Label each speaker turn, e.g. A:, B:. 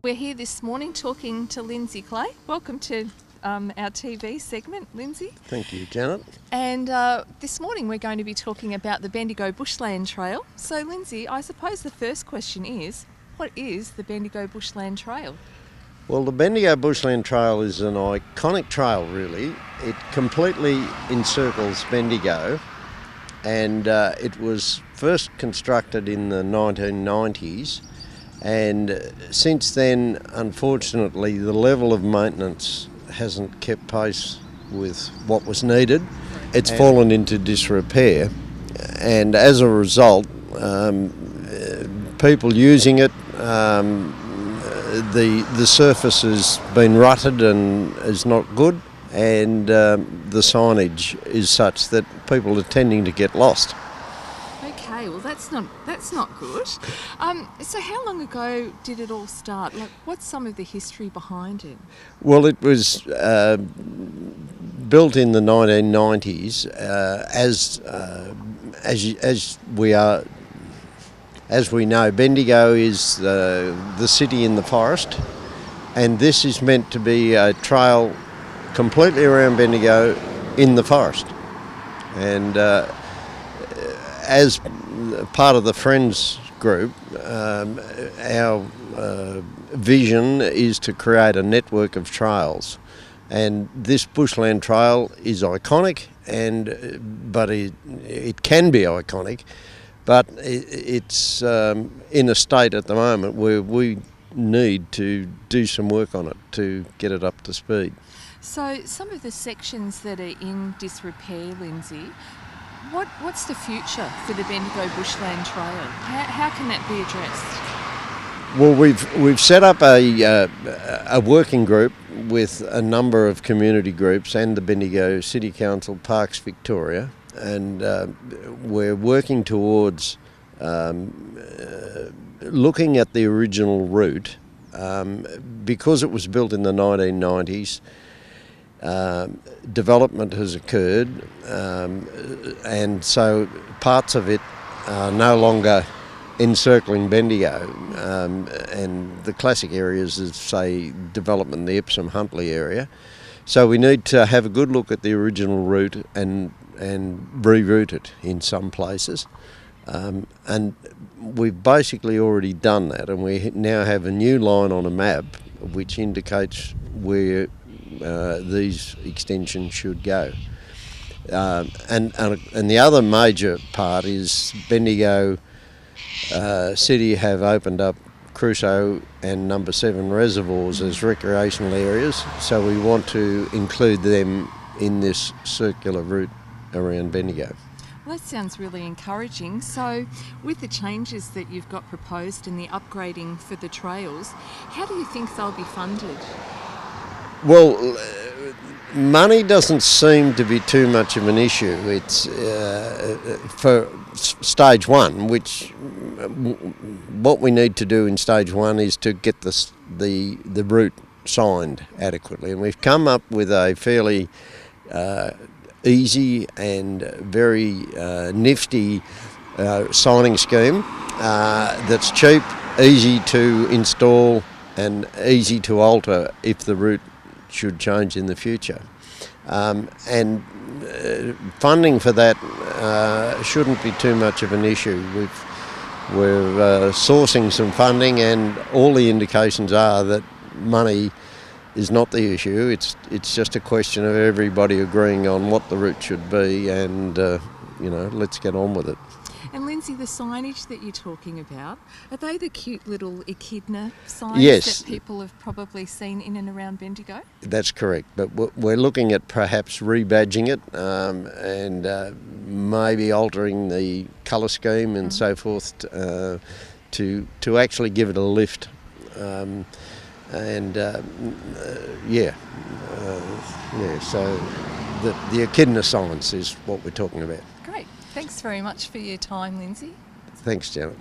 A: We're here this morning talking to Lindsay Clay. Welcome to our TV segment, Lindsay.
B: Thank you, Janet.
A: And this morning we're going to be talking about the Bendigo Bushland Trail. So Lindsay, I suppose the first question is, what is the Bendigo Bushland Trail?
B: Well, the Bendigo Bushland Trail is an iconic trail, really. It completely encircles Bendigo, and it was first constructed in the 1990s. And since then, unfortunately, the level of maintenance hasn't kept pace with what was needed. It's fallen into disrepair, and as a result, people using it, the surface has been rutted and is not good, and the signage is such that people are tending to get lost.
A: Okay, well that's not good. So how long ago did it all start? Like, what's some of the history behind it?
B: Well, it was built in the 1990s as we know, Bendigo is the city in the forest, and this is meant to be a trail completely around Bendigo in the forest. And as part of the Friends group, our vision is to create a network of trails, and this Bushland Trail is iconic, but it can be iconic, but it's in a state at the moment where we need to do some work on it to get it up to speed.
A: So some of the sections that are in disrepair, Lindsay, what's the future for the Bendigo Bushland Trail? How can that be addressed?
B: Well, we've set up a working group with a number of community groups and the Bendigo City Council Parks Victoria, and we're working towards looking at the original route. Because it was built in the 1990s, development has occurred, and so parts of it are no longer encircling Bendigo, and the classic areas is, say, development in the Epsom-Huntley area. So we need to have a good look at the original route and reroute it in some places, and we've basically already done that, and we now have a new line on a map which indicates where these extensions should go. And the other major part is Bendigo City have opened up Crusoe and Number 7 reservoirs as recreational areas, so we want to include them in this circular route around Bendigo.
A: Well, that sounds really encouraging. So with the changes that you've got proposed and the upgrading for the trails, how do you think they'll be funded? Well,
B: money doesn't seem to be too much of an issue. It's for stage one, which what we need to do in stage one is to get the route signed adequately, and we've come up with a fairly easy and very nifty signing scheme that's cheap, easy to install, and easy to alter if the route should change in the future. And funding for that shouldn't be too much of an issue. We're sourcing some funding, and all the indications are that money is not the issue. It's just a question of everybody agreeing on what the route should be, and let's get on with it.
A: And Lindsay, the signage that you're talking about, are they the cute little echidna signs that people have probably seen in and around Bendigo?
B: That's correct, but we're looking at perhaps rebadging it and maybe altering the colour scheme and so forth to actually give it a lift. So the echidna signs is what we're talking about.
A: Great. Thanks very much for your time, Lindsay.
B: Thanks, Janet.